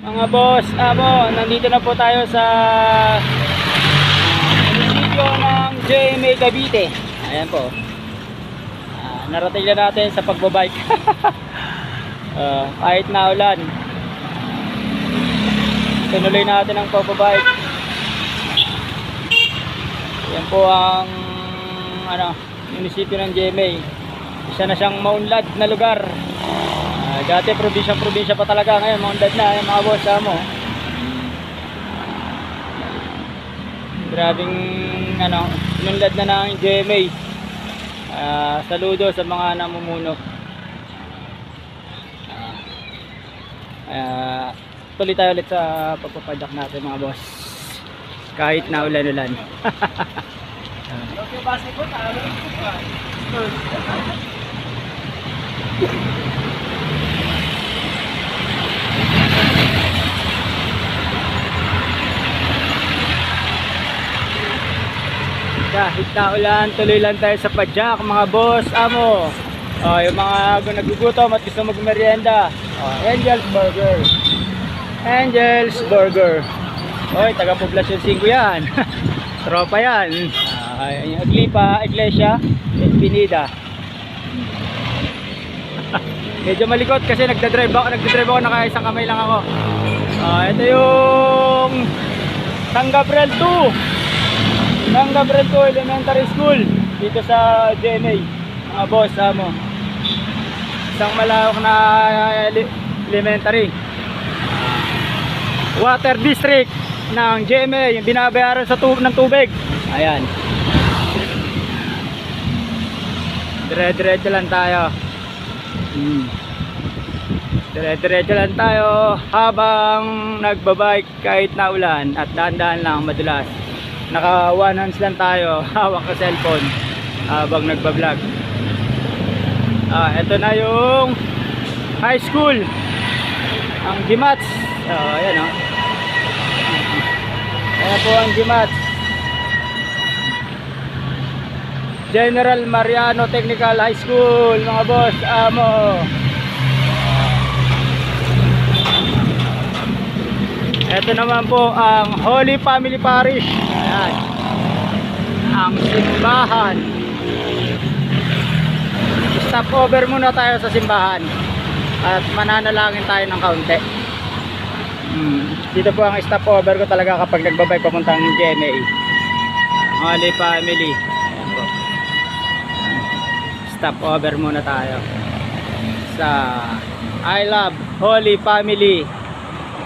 Mga boss, nandito na po tayo sa munisipyo ng GMA Cavite. Ayan po. Narating na natin sa pagbabike. Kahit na ulan, tinuloy natin ang pagbabike. Yan po ang munisipyo ng GMA. Isa na siyang maunlad na lugar. Dati probinsya pa talaga, ngayon maunlad na yung mga boss mo. Grabing inunlad na ng GMA. Saludo sa mga namumuno. Tuloy tayo ulit sa pagpapadyak natin mga boss, kahit na ulan-ulan. Kahit na ulan, tuloy lang tayo sa padyak mga boss amo. Yung mga nagugutom at gusto magmerienda, Angel's Burger. Angel's Burger. Oy, taga Poblacion 5 yan. Tropa yan. Yung Aglipa, Iglesia, Pinida. Medyo malikot kasi nagdadrive ako, naka-isang kamay lang ako. Ito yung San Gabriel 2 Elementary School dito sa GMA mga boss mo. Isang malawak na elementary. Water district ng GMA, yung binabayaran sa ng tubig. Ayan. Dire-diretso lang tayo. Dire-diretso lang tayo habang nagbabike kahit na ulan at dahan-dahan lang, madulas. Naka one hands lang tayo, hawak ka cellphone habang nagbablog. Ito na yung high school, ang GMATS. Ayan ayan po ang GMATS, General Mariano Technical High School mga boss amo. Ito naman po ang Holy Family Parish. Ayan, ang simbahan. Stop over muna tayo sa simbahan at mananalangin tayo ng kaunti. Dito po ang stop over ko talaga kapag nagbabike papuntang GMA. Holy Family. Ayan po. Stop over muna tayo sa I Love Holy Family